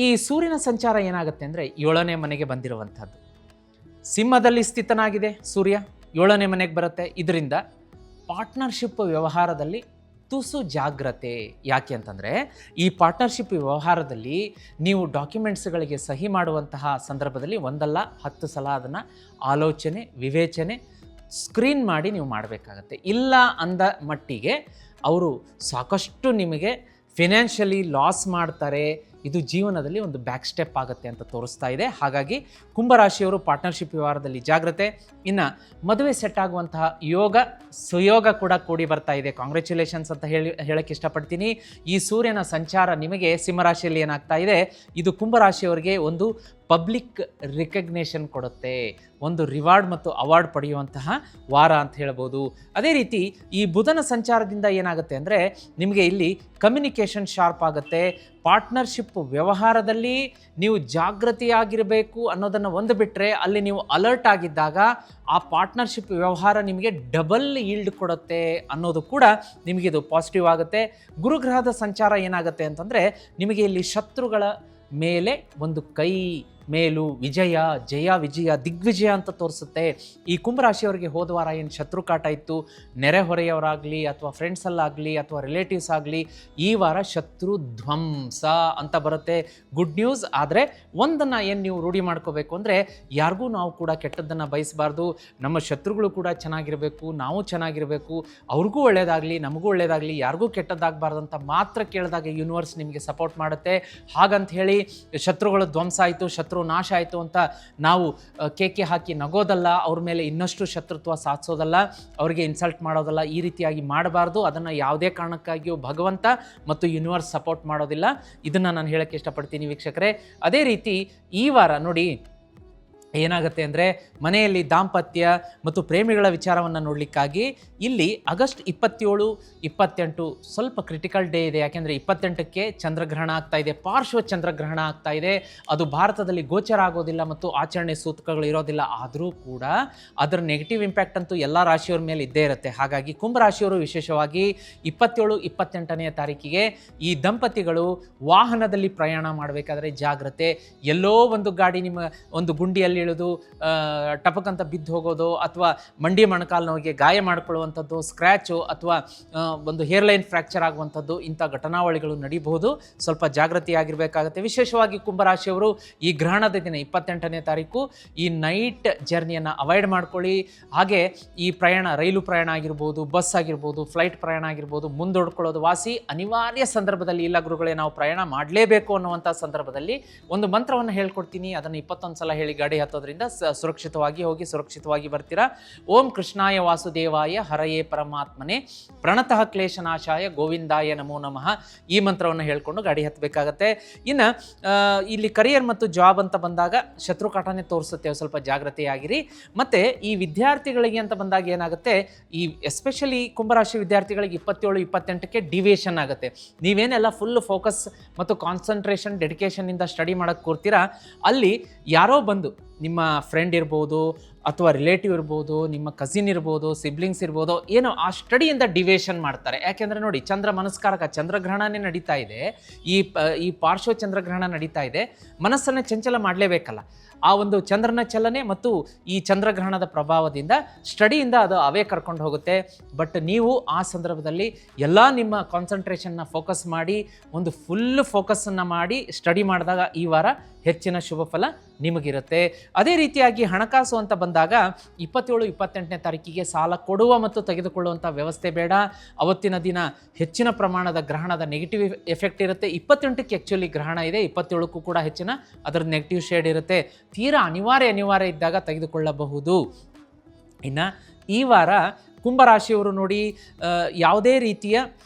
ಈ ಸೂರ್ಯನ ಸಂಚಾರ ಏನಾಗುತ್ತೆ ಅಂದರೆ 7ನೇ ಮನೆಗೆ ಬಂದಿರುವಂಥದ್ದು. ಸಿಂಹದಲ್ಲಿ ಸ್ಥಿತನಾಗಿದೆ ಸೂರ್ಯ, 7ನೇ ಮನೆಗೆ ಬರುತ್ತೆ. ಇದರಿಂದ ಪಾರ್ಟ್ನರ್ಶಿಪ್ ವ್ಯವಹಾರದಲ್ಲಿ ತುಸು ಜಾಗ್ರತೆ. ಯಾಕೆ ಅಂತಂದರೆ ಈ ಪಾರ್ಟ್ನರ್ಶಿಪ್ ವ್ಯವಹಾರದಲ್ಲಿ ನೀವು ಡಾಕ್ಯುಮೆಂಟ್ಸ್ಗಳಿಗೆ ಸಹಿ ಮಾಡುವಂತಹ ಸಂದರ್ಭದಲ್ಲಿ ಒಂದಲ್ಲ 10 ಸಲ ಅದನ್ನು ಆಲೋಚನೆ, ವಿವೇಚನೆ, ಸ್ಕ್ರೀನ್ ಮಾಡಿ ನೀವು ಮಾಡಬೇಕಾಗತ್ತೆ. ಇಲ್ಲ ಅಂದ ಮಟ್ಟಿಗೆ ಅವರು ಸಾಕಷ್ಟು ನಿಮಗೆ ಫಿನಾನ್ಷಿಯಲಿ ಲಾಸ್ ಮಾಡ್ತಾರೆ. ಇದು ಜೀವನದಲ್ಲಿ ಒಂದು ಬ್ಯಾಕ್ ಸ್ಟೆಪ್ ಆಗುತ್ತೆ ಅಂತ ತೋರಿಸ್ತಾ ಇದೆ. ಹಾಗಾಗಿ ಕುಂಭರಾಶಿಯವರು ಪಾರ್ಟ್ನರ್ಶಿಪ್ ವ್ಯವಹಾರದಲ್ಲಿ ಜಾಗ್ರತೆ. ಇನ್ನು ಮದುವೆ ಸೆಟ್ ಆಗುವಂತಹ ಯೋಗ, ಸುಯೋಗ ಕೂಡ ಕೂಡಿ ಬರ್ತಾ ಇದೆ. ಕಾಂಗ್ರ್ಯಾಚುಲೇಷನ್ಸ್ ಅಂತ ಹೇಳಕ್ಕೆ ಇಷ್ಟಪಡ್ತೀನಿ. ಈ ಸೂರ್ಯನ ಸಂಚಾರ ನಿಮಗೆ ಸಿಂಹರಾಶಿಯಲ್ಲಿ ಏನಾಗ್ತಾ ಇದೆ, ಇದು ಕುಂಭರಾಶಿಯವರಿಗೆ ಒಂದು ಪಬ್ಲಿಕ್ ರಿಕಗ್ನೇಷನ್ ಕೊಡುತ್ತೆ, ಒಂದು ರಿವಾರ್ಡ್ ಮತ್ತು ಅವಾರ್ಡ್ ಪಡೆಯುವಂತಹ ವಾರ ಅಂತ ಹೇಳ್ಬೋದು. ಅದೇ ರೀತಿ ಈ ಬುಧನ ಸಂಚಾರದಿಂದ ಏನಾಗುತ್ತೆ ಅಂದರೆ ನಿಮಗೆ ಇಲ್ಲಿ ಕಮ್ಯುನಿಕೇಷನ್ ಶಾರ್ಪ್ ಆಗುತ್ತೆ. ಪಾರ್ಟ್ನರ್ಶಿಪ್ ವ್ಯವಹಾರದಲ್ಲಿ ನೀವು ಜಾಗೃತಿಯಾಗಿರಬೇಕು ಅನ್ನೋದನ್ನು ಒಂದು ಬಿಟ್ಟರೆ, ಅಲ್ಲಿ ನೀವು ಅಲರ್ಟ್ ಆಗಿದ್ದಾಗ ಆ ಪಾರ್ಟ್ನರ್ಶಿಪ್ ವ್ಯವಹಾರ ನಿಮಗೆ ಡಬಲ್ ಈಲ್ಡ್ ಕೊಡುತ್ತೆ ಅನ್ನೋದು ಕೂಡ ನಿಮಗಿದು ಪಾಸಿಟಿವ್ ಆಗುತ್ತೆ. ಗುರುಗ್ರಹದ ಸಂಚಾರ ಏನಾಗುತ್ತೆ ಅಂತಂದರೆ ನಿಮಗೆ ಇಲ್ಲಿ ಶತ್ರುಗಳ ಮೇಲೆ ಒಂದು ಕೈ ಮೇಲು ವಿಜಯ, ಜಯ, ವಿಜಯ, ದಿಗ್ವಿಜಯ ಅಂತ ತೋರಿಸುತ್ತೆ. ಈ ಕುಂಭರಾಶಿಯವರಿಗೆ ಹೋದ ವಾರ ಏನು ಶತ್ರು ಕಾಟ ಇತ್ತು, ನೆರೆಹೊರೆಯವರಾಗಲಿ ಅಥವಾ ಫ್ರೆಂಡ್ಸಲ್ಲಾಗಲಿ ಅಥವಾ ರಿಲೇಟಿವ್ಸ್ ಆಗಲಿ, ಈ ವಾರ ಶತ್ರು ಧ್ವಂಸ ಅಂತ ಬರುತ್ತೆ. Good news. ಆದರೆ ಒಂದನ್ನು ಏನು ನೀವು ರೂಢಿ ಮಾಡ್ಕೋಬೇಕು ಅಂದರೆ, ಯಾರಿಗೂ ನಾವು ಕೂಡ ಕೆಟ್ಟದ್ದನ್ನು ಬಯಸಬಾರ್ದು. ನಮ್ಮ ಶತ್ರುಗಳು ಕೂಡ ಚೆನ್ನಾಗಿರಬೇಕು, ನಾವು ಚೆನ್ನಾಗಿರಬೇಕು, ಅವ್ರಿಗೂ ಒಳ್ಳೆಯದಾಗಲಿ, ನಮಗೂ ಒಳ್ಳೆಯದಾಗಲಿ, ಯಾರಿಗೂ ಕೆಟ್ಟದ್ದಾಗಬಾರ್ದು ಅಂತ ಮಾತ್ರ ಕೇಳಿದಾಗ ಯೂನಿವರ್ಸ್ ನಿಮಗೆ ಸಪೋರ್ಟ್ ಮಾಡುತ್ತೆ. ಹಾಗಂತ ಹೇಳಿ ಶತ್ರುಗಳು ಧ್ವಂಸ ಆಯಿತು, ಶತ್ರು ನಾಶ ಆಯಿತು ಅಂತ ನಾವು ಕೇಕೆ ಹಾಕಿ ನಗೋದಲ್ಲ, ಅವ್ರ ಮೇಲೆ ಇನ್ನಷ್ಟು ಶತ್ರುತ್ವ ಸಾಧಿಸೋದಲ್ಲ, ಅವರಿಗೆ ಇನ್ಸಲ್ಟ್ ಮಾಡೋದಲ್ಲ. ಈ ರೀತಿಯಾಗಿ ಮಾಡಬಾರ್ದು. ಅದನ್ನು ಯಾವುದೇ ಕಾರಣಕ್ಕಾಗಿಯೂ ಭಗವಂತ ಮತ್ತು ಯೂನಿವರ್ಸ್ ಸಪೋರ್ಟ್ ಮಾಡೋದಿಲ್ಲ. ಇದನ್ನು ನಾನು ಹೇಳೋಕ್ಕೆ ಇಷ್ಟಪಡ್ತೀನಿ ವೀಕ್ಷಕರೇ. ಅದೇ ರೀತಿ ಈ ವಾರ ನೋಡಿ ಏನಾಗುತ್ತೆ ಅಂದರೆ, ಮನೆಯಲ್ಲಿ ದಾಂಪತ್ಯ ಮತ್ತು ಪ್ರೇಮಿಗಳ ವಿಚಾರವನ್ನು ನೋಡಲಿಕ್ಕಾಗಿ ಇಲ್ಲಿ ಆಗಸ್ಟ್ 27, 28 ಸ್ವಲ್ಪ ಕ್ರಿಟಿಕಲ್ ಡೇ ಇದೆ. ಯಾಕೆಂದರೆ 28ಕ್ಕೆ ಚಂದ್ರಗ್ರಹಣ ಆಗ್ತಾ ಇದೆ, ಪಾರ್ಶ್ವ ಚಂದ್ರಗ್ರಹಣ ಆಗ್ತಾ ಇದೆ. ಅದು ಭಾರತದಲ್ಲಿ ಗೋಚರ ಆಗೋದಿಲ್ಲ ಮತ್ತು ಆಚರಣೆ ಸೂತಕಗಳು ಇರೋದಿಲ್ಲ. ಆದರೂ ಕೂಡ ಅದರ ನೆಗೆಟಿವ್ ಇಂಪ್ಯಾಕ್ಟ್ ಅಂತೂ ಎಲ್ಲ ರಾಶಿಯವರ ಮೇಲೆ ಇದ್ದೇ ಇರುತ್ತೆ. ಹಾಗಾಗಿ ಕುಂಭರಾಶಿಯವರು ವಿಶೇಷವಾಗಿ 27, 28ನೇ ತಾರೀಕಿಗೆ ಈ ದಂಪತಿಗಳು ವಾಹನದಲ್ಲಿ ಪ್ರಯಾಣ ಮಾಡಬೇಕಾದ್ರೆ ಜಾಗ್ರತೆ. ಎಲ್ಲೋ ಒಂದು ಗಾಡಿ ನಿಮ್ಮ ಒಂದು ಗುಂಡಿಯಲ್ಲಿ ಇಳಿದು ಟಪಕಂತ ಬಿದ್ದು ಹೋಗೋದು, ಅಥವಾ ಮಂಡಿ ಮೊಣಕಾಲು ನೋವಿಗೆ ಗಾಯ ಮಾಡಿಕೊಳ್ಳುವಂಥದ್ದು, ಸ್ಕ್ರ್ಯಾಚು ಅಥವಾ ಒಂದು ಹೇರ್ಲೈನ್ ಫ್ರ್ಯಾಕ್ಚರ್ ಆಗುವಂಥದ್ದು, ಇಂಥ ಘಟನಾವಳಿಗಳು ನಡೀಬಹುದು. ಸ್ವಲ್ಪ ಜಾಗೃತಿಯಾಗಿರಬೇಕಾಗುತ್ತೆ. ವಿಶೇಷವಾಗಿ ಕುಂಭರಾಶಿಯವರು ಈ ಗ್ರಹಣದ ದಿನ 28ನೇ ತಾರೀಕು ಈ ನೈಟ್ ಜರ್ನಿಯನ್ನು ಅವಾಯ್ಡ್ ಮಾಡ್ಕೊಳ್ಳಿ. ಹಾಗೆ ಈ ಪ್ರಯಾಣ, ರೈಲು ಪ್ರಯಾಣ ಆಗಿರ್ಬೋದು, ಬಸ್ ಆಗಿರ್ಬೋದು, ಫ್ಲೈಟ್ ಪ್ರಯಾಣ ಆಗಿರ್ಬೋದು, ಮುಂದೂಡ್ಕೊಳ್ಳೋದು ವಾಸಿ. ಅನಿವಾರ್ಯ ಸಂದರ್ಭದಲ್ಲಿ, ಇಲ್ಲ ಗುರುಗಳೇ ನಾವು ಪ್ರಯಾಣ ಮಾಡಲೇಬೇಕು ಅನ್ನುವಂಥ ಸಂದರ್ಭದಲ್ಲಿ ಒಂದು ಮಂತ್ರವನ್ನು ಹೇಳ್ಕೊಡ್ತೀನಿ. ಅದನ್ನು 21 ಸಲ ಹೇಳಿ ಗಾಡಿ ಹತ್ತೋದ್ರಿಂದ ಸುರಕ್ಷಿತವಾಗಿ ಹೋಗಿ ಸುರಕ್ಷಿತವಾಗಿ ಬರ್ತೀರಾ. ಓಂ ಕೃಷ್ಣಾಯ ವಾಸುದೇವಾಯ ಹರಯೇ ಪರಮಾತ್ಮನೆ ಪ್ರಣತಃ ಕ್ಲೇಶನಾಶಾಯ ಗೋವಿಂದಾಯ ನಮೋ ನಮಃ. ಈ ಮಂತ್ರವನ್ನು ಹೇಳ್ಕೊಂಡು ಗಾಡಿ ಹತ್ತಬೇಕಾಗತ್ತೆ. ಇನ್ನು ಇಲ್ಲಿ ಕರಿಯರ್ ಮತ್ತು ಜಾಬ್ ಅಂತ ಬಂದಾಗ ಶತ್ರು ಕಾಟನೇ ತೋರಿಸುತ್ತೆ, ಸ್ವಲ್ಪ ಜಾಗೃತಿಯಾಗಿರಿ. ಮತ್ತು ಈ ವಿದ್ಯಾರ್ಥಿಗಳಿಗೆ ಅಂತ ಬಂದಾಗ ಏನಾಗುತ್ತೆ, ಈ ಎಸ್ಪೆಷಲಿ ಕುಂಭರಾಶಿ ವಿದ್ಯಾರ್ಥಿಗಳಿಗೆ 27, 28ಕ್ಕೆ ಡಿವಿಯೇಷನ್ ಆಗುತ್ತೆ. ನೀವೇನೆಲ್ಲ ಫುಲ್ ಫೋಕಸ್ ಮತ್ತು ಕಾನ್ಸಂಟ್ರೇಷನ್, ಡೆಡಿಕೇಶನ್ನಿಂದ ಸ್ಟಡಿ ಮಾಡೋಕ್ಕೆ ಕೂರ್ತೀರಾ, ಅಲ್ಲಿ ಯಾರೋ ಬಂದು ನಿಮ್ಮ ಫ್ರೆಂಡ್ ಇರ್ಬೋದು ಅಥವಾ ರಿಲೇಟಿವ್ ಇರ್ಬೋದು, ನಿಮ್ಮ ಕಸಿನ್ ಇರ್ಬೋದು, ಸಿಬ್ಲಿಂಗ್ಸ್ ಇರ್ಬೋದು, ಏನೋ ಆ ಸ್ಟಡಿಯಿಂದ ಡಿವೇಷನ್ ಮಾಡ್ತಾರೆ. ಯಾಕೆಂದರೆ ನೋಡಿ, ಚಂದ್ರ ಮನಸ್ಕಾರಕ, ಚಂದ್ರಗ್ರಹಣನೇ ನಡೀತಾ ಇದೆ, ಈ ಪಾರ್ಶ್ವ ಚಂದ್ರಗ್ರಹಣ ನಡೀತಾ ಇದೆ. ಮನಸ್ಸನ್ನು ಚಂಚಲ ಮಾಡಲೇಬೇಕಲ್ಲ. ಆ ಒಂದು ಚಂದ್ರನ ಚಲನೆ ಮತ್ತು ಈ ಚಂದ್ರಗ್ರಹಣದ ಪ್ರಭಾವದಿಂದ ಸ್ಟಡಿಯಿಂದ ಅದು ಅವೇ ಕರ್ಕೊಂಡು ಹೋಗುತ್ತೆ. ಬಟ್ ನೀವು ಆ ಸಂದರ್ಭದಲ್ಲಿ ಎಲ್ಲ ನಿಮ್ಮ ಕಾನ್ಸಂಟ್ರೇಷನ್ನ ಫೋಕಸ್ ಮಾಡಿ, ಒಂದು ಫುಲ್ ಫೋಕಸ್ಸನ್ನು ಮಾಡಿ ಸ್ಟಡಿ ಮಾಡಿದಾಗ ಈ ವಾರ ಹೆಚ್ಚಿನ ಶುಭ ಫಲ ನಿಮಗಿರುತ್ತೆ. ಅದೇ ರೀತಿಯಾಗಿ ಹಣಕಾಸು ಅಂತ ಬಂದಾಗ 27, 28ನೇ ತಾರೀಕಿಗೆ ಸಾಲ ಕೊಡುವ ಮತ್ತು ತೆಗೆದುಕೊಳ್ಳುವಂಥ ವ್ಯವಸ್ಥೆ ಬೇಡ. ಅವತ್ತಿನ ದಿನ ಹೆಚ್ಚಿನ ಪ್ರಮಾಣದ ಗ್ರಹಣದ ನೆಗೆಟಿವ್ ಎಫೆಕ್ಟ್ ಇರುತ್ತೆ. 28ಕ್ಕೆ ಆ್ಯಕ್ಚುಲಿ ಗ್ರಹಣ ಇದೆ, 27ಕ್ಕೂ ಕೂಡ ಹೆಚ್ಚಿನ ಅದರ ನೆಗೆಟಿವ್ ಶೇಡ್ ಇರುತ್ತೆ. ತೀರಾ ಅನಿವಾರ್ಯ ಇದ್ದಾಗ ತೆಗೆದುಕೊಳ್ಳಬಹುದು. ಇನ್ನು ಈ ವಾರ ಕುಂಭರಾಶಿಯವರು ನೋಡಿ, ಯಾವುದೇ ರೀತಿಯ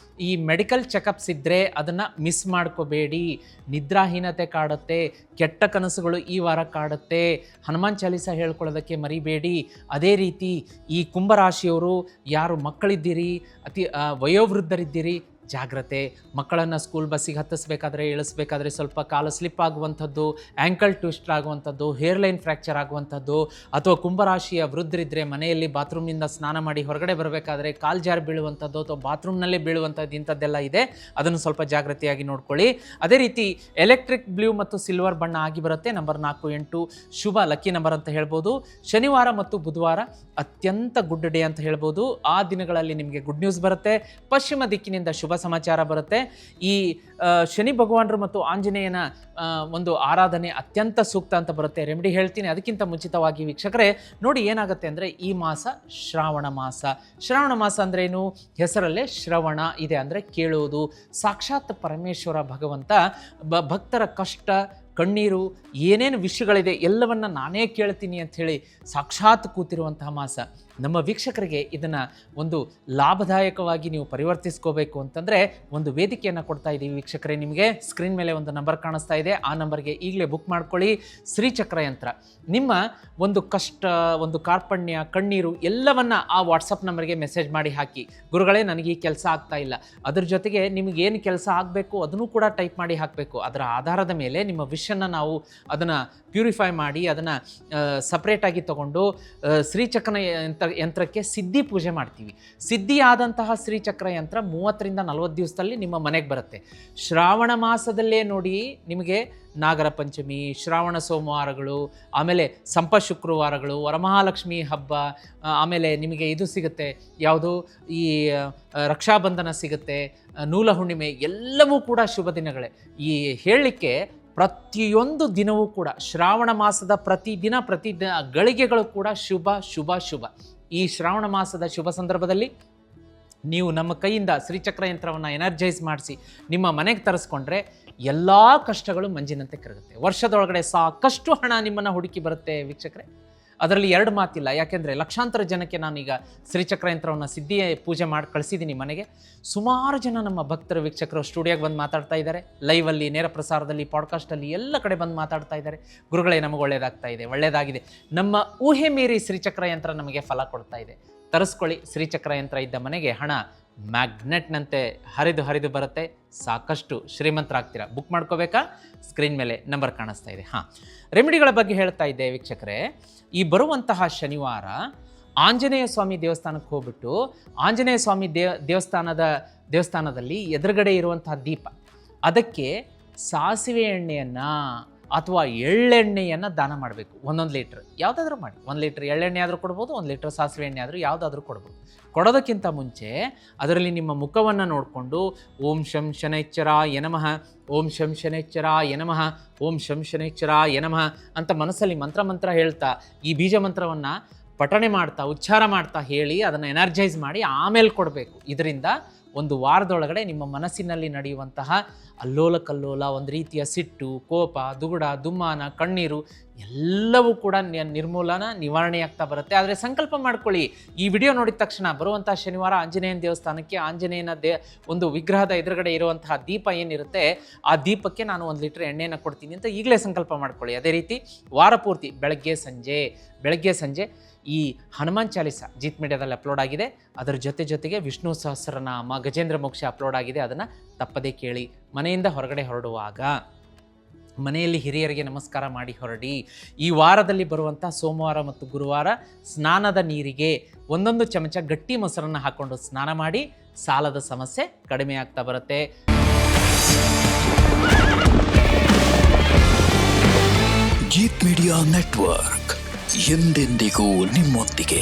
ಈ ಮೆಡಿಕಲ್ ಚೆಕಪ್ಸ್ ಇದ್ದರೆ ಅದನ್ನು ಮಿಸ್ ಮಾಡ್ಕೋಬೇಡಿ. ನಿದ್ರಾಹೀನತೆ ಕಾಡುತ್ತೆ, ಕೆಟ್ಟ ಕನಸುಗಳು ಈ ವಾರ ಕಾಡುತ್ತೆ. ಹನುಮಾನ್ ಚಾಲೀಸ ಹೇಳ್ಕೊಳ್ಳೋದಕ್ಕೆ ಮರಿಬೇಡಿ. ಅದೇ ರೀತಿ ಈ ಕುಂಭರಾಶಿಯವರು ಯಾರು ಮಕ್ಕಳಿದ್ದೀರಿ, ವಯೋವೃದ್ಧರಿದ್ದೀರಿ, ಜಾಗ್ರತೆ. ಮಕ್ಕಳನ್ನು ಸ್ಕೂಲ್ ಬಸ್ಸಿಗೆ ಹತ್ತಿಸ್ಬೇಕಾದ್ರೆ ಇಳಿಸ್ಬೇಕಾದ್ರೆ ಸ್ವಲ್ಪ ಕಾಲು ಸ್ಲಿಪ್ ಆಗುವಂಥದ್ದು, ಆ್ಯಂಕಲ್ ಟ್ವಿಸ್ಟ್ ಆಗುವಂಥದ್ದು, ಹೇರ್ಲೈನ್ ಫ್ರ್ಯಾಕ್ಚರ್ ಆಗುವಂಥದ್ದು, ಅಥವಾ ಕುಂಭರಾಶಿಯ ವೃದ್ಧರಿದ್ದರೆ ಮನೆಯಲ್ಲಿ ಬಾತ್ರೂಮ್ನಿಂದ ಸ್ನಾನ ಮಾಡಿ ಹೊರಗಡೆ ಬರಬೇಕಾದ್ರೆ ಕಾಲು ಜಾರಿ ಬೀಳುವಂಥದ್ದು ಅಥವಾ ಬಾತ್ರೂಮ್ನಲ್ಲೇ ಬೀಳುವಂಥದ್ದು ಇಂಥದ್ದೆಲ್ಲ ಇದೆ. ಅದನ್ನು ಸ್ವಲ್ಪ ಜಾಗ್ರತೆಯಾಗಿ ನೋಡ್ಕೊಳ್ಳಿ. ಅದೇ ರೀತಿ ಎಲೆಕ್ಟ್ರಿಕ್ ಬ್ಲೂ ಮತ್ತು ಸಿಲ್ವರ್ ಬಣ್ಣ ಆಗಿ ಬರುತ್ತೆ. ನಂಬರ್ 4, 8 ಶುಭ ಲಕ್ಕಿ ನಂಬರ್ ಅಂತ ಹೇಳ್ಬೋದು. ಶನಿವಾರ ಮತ್ತು ಬುಧವಾರ ಅತ್ಯಂತ ಗುಡ್ ಡೇ ಅಂತ ಹೇಳ್ಬೋದು. ಆ ದಿನಗಳಲ್ಲಿ ನಿಮಗೆ ಗುಡ್ ನ್ಯೂಸ್ ಬರುತ್ತೆ. ಪಶ್ಚಿಮ ದಿಕ್ಕಿನಿಂದ ಶುಭ ಸಮಾಚಾರ ಬರುತ್ತೆ. ಈ ಶನಿ ಭಗವಾನರು ಮತ್ತು ಆಂಜನೇಯನ ಒಂದು ಆರಾಧನೆ ಅತ್ಯಂತ ಸೂಕ್ತ ಅಂತ ಬರುತ್ತೆ. ರೆಮಿಡಿ ಹೇಳ್ತೀನಿ. ಅದಕ್ಕಿಂತ ಮುಂಚಿತವಾಗಿ ವೀಕ್ಷಕರೇ ನೋಡಿ, ಏನಾಗುತ್ತೆ ಅಂದರೆ ಈ ಮಾಸ ಶ್ರಾವಣ ಮಾಸ. ಶ್ರಾವಣ ಮಾಸ ಅಂದ್ರೇನು? ಹೆಸರಲ್ಲೇ ಶ್ರವಣ ಇದೆ, ಅಂದರೆ ಕೇಳೋದು. ಸಾಕ್ಷಾತ್ ಪರಮೇಶ್ವರ ಭಗವಂತ ಭಕ್ತರ ಕಷ್ಟ ಕಣ್ಣೀರು ಏನೇನು ವಿಷಯಗಳಿದೆ ಎಲ್ಲವನ್ನ ನಾನೇ ಕೇಳ್ತೀನಿ ಅಂಥೇಳಿ ಸಾಕ್ಷಾತ್ ಕೂತಿರುವಂತಹ ಮಾಸ. ನಮ್ಮ ವೀಕ್ಷಕರಿಗೆ ಇದನ್ನು ಒಂದು ಲಾಭದಾಯಕವಾಗಿ ನೀವು ಪರಿವರ್ತಿಸ್ಕೋಬೇಕು ಅಂತಂದರೆ ಒಂದು ವೇದಿಕೆಯನ್ನು ಕೊಡ್ತಾ ಇದ್ದೀವಿ ವೀಕ್ಷಕರೇ. ನಿಮಗೆ ಸ್ಕ್ರೀನ್ ಮೇಲೆ ಒಂದು ನಂಬರ್ ಕಾಣಿಸ್ತಾ ಇದೆ. ಆ ನಂಬರ್ಗೆ ಈಗಲೇ ಬುಕ್ ಮಾಡ್ಕೊಳ್ಳಿ. ಶ್ರೀಚಕ್ರ ಯಂತ್ರ. ನಿಮ್ಮ ಒಂದು ಕಷ್ಟ, ಒಂದು ಕಾರ್ಪಣ್ಯ, ಕಣ್ಣೀರು ಎಲ್ಲವನ್ನ ಆ ವಾಟ್ಸಪ್ ನಂಬರ್ಗೆ ಮೆಸೇಜ್ ಮಾಡಿ ಹಾಕಿ. ಗುರುಗಳೇ, ನನಗೆ ಈ ಕೆಲಸ ಆಗ್ತಾ ಇಲ್ಲ, ಅದ್ರ ಜೊತೆಗೆ ನಿಮಗೇನು ಕೆಲಸ ಆಗಬೇಕು ಅದನ್ನು ಕೂಡ ಟೈಪ್ ಮಾಡಿ ಹಾಕಬೇಕು. ಅದರ ಆಧಾರದ ಮೇಲೆ ನಿಮ್ಮ ವಿಷನ್ನು ನಾವು ಅದನ್ನು ಪ್ಯೂರಿಫೈ ಮಾಡಿ ಅದನ್ನು ಸಪ್ರೇಟಾಗಿ ತಗೊಂಡು ಶ್ರೀಚಕ್ರ ಯಂತ್ರಕ್ಕೆ ಸಿದ್ಧಿ ಪೂಜೆ ಮಾಡ್ತೀವಿ. ಸಿದ್ಧಿ ಆದಂತಹ ಶ್ರೀಚಕ್ರ ಯಂತ್ರ 30ರಿಂದ 40 ದಿವಸದಲ್ಲಿ ನಿಮ್ಮ ಮನೆಗೆ ಬರುತ್ತೆ. ಶ್ರಾವಣ ಮಾಸದಲ್ಲೇ ನೋಡಿ, ನಿಮಗೆ ನಾಗರ ಪಂಚಮಿ, ಶ್ರಾವಣ ಸೋಮವಾರಗಳು, ಆಮೇಲೆ ಶುಕ್ರವಾರಗಳು, ವರಮಹಾಲಕ್ಷ್ಮಿ ಹಬ್ಬ, ಆಮೇಲೆ ನಿಮಗೆ ಇದು ಸಿಗುತ್ತೆ, ಯಾವುದು ಈ ರಕ್ಷಾಬಂಧನ ಸಿಗುತ್ತೆ, ನೂಲ ಹುಣ್ಣಿಮೆ, ಎಲ್ಲವೂ ಕೂಡ ಶುಭ ದಿನಗಳೇ. ಈ ಹೇಳಲಿಕ್ಕೆ ಪ್ರತಿಯೊಂದು ದಿನವೂ ಕೂಡ ಶ್ರಾವಣ ಮಾಸದ ಪ್ರತಿ ಗಳಿಗೆಗಳು ಕೂಡ ಶುಭ ಶುಭ ಶುಭ. ಈ ಶ್ರಾವಣ ಮಾಸದ ಶುಭ ಸಂದರ್ಭದಲ್ಲಿ ನೀವು ನಮ್ಮ ಕೈಯಿಂದ ಶ್ರೀಚಕ್ರ ಯಂತ್ರವನ್ನು ಎನರ್ಜೈಸ್ ಮಾಡಿಸಿ ನಿಮ್ಮ ಮನೆಗೆ ತರಿಸ್ಕೊಂಡ್ರೆ ಎಲ್ಲ ಕಷ್ಟಗಳು ಮಂಜಿನಂತೆ ಕರಗುತ್ತೆ. ವರ್ಷದೊಳಗಡೆ ಸಾಕಷ್ಟು ಹಣ ನಿಮ್ಮನ್ನು ಹುಡುಕಿ ಬರುತ್ತೆ ವೀಕ್ಷಕರೇ. ಅದರಲ್ಲಿ 2 ಮಾತಿಲ್ಲ. ಯಾಕೆಂದರೆ ಲಕ್ಷಾಂತರ ಜನಕ್ಕೆ ನಾನೀಗ ಶ್ರೀಚಕ್ರ ಯಂತ್ರವನ್ನು ಸಿದ್ಧಿ ಪೂಜೆ ಮಾಡಿ ಕಳಿಸಿದ್ದೀನಿ ಮನೆಗೆ. ಸುಮಾರು ಜನ ನಮ್ಮ ಭಕ್ತರು ವೀಕ್ಷಕರು ಸ್ಟುಡಿಯೋಗೆ ಬಂದು ಮಾತಾಡ್ತಾ ಇದ್ದಾರೆ. ಲೈವಲ್ಲಿ, ನೇರ ಪ್ರಸಾರದಲ್ಲಿ, ಪಾಡ್ಕಾಸ್ಟಲ್ಲಿ ಎಲ್ಲ ಕಡೆ ಬಂದು ಮಾತಾಡ್ತಾ ಇದ್ದಾರೆ. ಗುರುಗಳೇ, ನಮಗೆ ಒಳ್ಳೆಯದಾಗಿದೆ. ನಮ್ಮ ಊಹೆ ಮೀರಿ ಶ್ರೀಚಕ್ರ ಯಂತ್ರ ನಮಗೆ ಫಲ ಕೊಡ್ತಾ ಇದೆ. ತರಿಸ್ಕೊಳ್ಳಿ. ಶ್ರೀಚಕ್ರ ಯಂತ್ರ ಇದ್ದ ಮನೆಗೆ ಹಣ ಮ್ಯಾಗ್ನೆಟ್ನಂತೆ ಹರಿದು ಬರುತ್ತೆ. ಸಾಕಷ್ಟು ಶ್ರೀಮಂತರಾಗ್ತೀರಾ. ಬುಕ್ ಮಾಡ್ಕೋಬೇಕಾ? ಸ್ಕ್ರೀನ್ ಮೇಲೆ ನಂಬರ್ ಕಾಣಿಸ್ತಾ ಇದೆ. ರೆಮಿಡಿಗಳ ಬಗ್ಗೆ ಹೇಳ್ತಾ ಇದ್ದೆ ವೀಕ್ಷಕರೇ. ಈ ಬರುವಂತಹ ಶನಿವಾರ ಆಂಜನೇಯ ಸ್ವಾಮಿ ದೇವಸ್ಥಾನಕ್ಕೆ ಹೋಗ್ಬಿಟ್ಟು ಆಂಜನೇಯ ಸ್ವಾಮಿ ದೇವಸ್ಥಾನದಲ್ಲಿ ಎದುರುಗಡೆ ಇರುವಂತಹ ದೀಪ, ಅದಕ್ಕೆ ಸಾಸಿವೆ ಎಣ್ಣೆಯನ್ನು ಅಥವಾ ಎಳ್ಳೆಣ್ಣೆಯನ್ನು ದಾನ ಮಾಡಬೇಕು. 1 ಲೀಟ್ರ್ ಯಾವುದಾದ್ರೂ ಮಾಡಿ. 1 ಲೀಟ್ರ್ ಎಳ್ಳೆಣ್ಣೆ ಆದರೂ ಕೊಡ್ಬೋದು, 1 ಲೀಟ್ರ್ ಸಾಸಿವೆ ಎಣ್ಣೆ ಆದರೂ ಯಾವುದಾದ್ರೂ ಕೊಡ್ಬೋದು. ಕೊಡೋದಕ್ಕಿಂತ ಮುಂಚೆ ಅದರಲ್ಲಿ ನಿಮ್ಮ ಮುಖವನ್ನು ನೋಡಿಕೊಂಡು ಓಂ ಶಂ ಶನೈಶ್ಚರಾಯ ನಮಃ, ಓಂ ಶಂ ಶನೈಶ್ಚರಾಯ ನಮಃ, ಓಂ ಶಂ ಶನೈಶ್ಚರಾಯ ನಮಃ ಅಂತ ಮನಸ್ಸಲ್ಲಿ ಮಂತ್ರ ಹೇಳ್ತಾ ಈ ಬೀಜ ಮಂತ್ರವನ್ನು ಪಠಣೆ ಮಾಡ್ತಾ, ಉಚ್ಚಾರ ಮಾಡ್ತಾ ಹೇಳಿ ಅದನ್ನು ಎನರ್ಜೈಸ್ ಮಾಡಿ ಆಮೇಲೆ ಕೊಡಬೇಕು. ಇದರಿಂದ ಒಂದು ವಾರದೊಳಗಡೆ ನಿಮ್ಮ ಮನಸ್ಸಿನಲ್ಲಿ ನಡೆಯುವಂತಹ ಅಲ್ಲೋಲ ಕಲ್ಲೋಲ, ಒಂದು ರೀತಿಯ ಸಿಟ್ಟು, ಕೋಪ, ದುಗುಡ, ದುಮ್ಮಾನ, ಕಣ್ಣೀರು ಎಲ್ಲವೂ ಕೂಡ ನಿವಾರಣೆಯಾಗ್ತಾ ಬರುತ್ತೆ. ಆದರೆ ಸಂಕಲ್ಪ ಮಾಡ್ಕೊಳ್ಳಿ, ಈ ವಿಡಿಯೋ ನೋಡಿದ ತಕ್ಷಣ ಬರುವಂಥ ಶನಿವಾರ ಆಂಜನೇಯನ ದೇವಸ್ಥಾನಕ್ಕೆ ಆಂಜನೇಯನ ಒಂದು ವಿಗ್ರಹದ ಎದುರುಗಡೆ ಇರುವಂತಹ ದೀಪ ಏನಿರುತ್ತೆ ಆ ದೀಪಕ್ಕೆ ನಾನು 1 ಲೀಟ್ರ್ ಎಣ್ಣೆಯನ್ನು ಕೊಡ್ತೀನಿ ಅಂತ ಈಗಲೇ ಸಂಕಲ್ಪ ಮಾಡ್ಕೊಳ್ಳಿ. ಅದೇ ರೀತಿ ವಾರ ಪೂರ್ತಿ ಬೆಳಗ್ಗೆ ಸಂಜೆ ಈ ಹನುಮಾನ್ ಚಾಲಿಸ ಜೀತ್ ಮೀಡಿಯಾದಲ್ಲಿ ಅಪ್ಲೋಡ್ ಆಗಿದೆ. ಅದರ ಜೊತೆಗೆ ವಿಷ್ಣು ಸಹಸ್ರನಾಮ, ಗಜೇಂದ್ರ ಮೋಕ್ಷ ಅಪ್ಲೋಡ್ ಆಗಿದೆ. ಅದನ್ನು ತಪ್ಪದೇ ಕೇಳಿ. ಮನೆಯಿಂದ ಹೊರಗಡೆ ಹೊರಡುವಾಗ ಮನೆಯಲ್ಲಿ ಹಿರಿಯರಿಗೆ ನಮಸ್ಕಾರ ಮಾಡಿ ಹೊರಡಿ. ಈ ವಾರದಲ್ಲಿ ಬರುವಂಥ ಸೋಮವಾರ ಮತ್ತು ಗುರುವಾರ ಸ್ನಾನದ ನೀರಿಗೆ 1 ಚಮಚ ಗಟ್ಟಿ ಮೊಸರನ್ನು ಹಾಕ್ಕೊಂಡು ಸ್ನಾನ ಮಾಡಿ. ಸಾಲದ ಸಮಸ್ಯೆ ಕಡಿಮೆ ಆಗ್ತಾ ಬರುತ್ತೆ. ಜೀತ್ ಮೀಡಿಯಾ ನೆಟ್ವರ್ಕ್ ಎಂದೆಂದಿಗೂ ನಿಮ್ಮೊಂದಿಗೆ.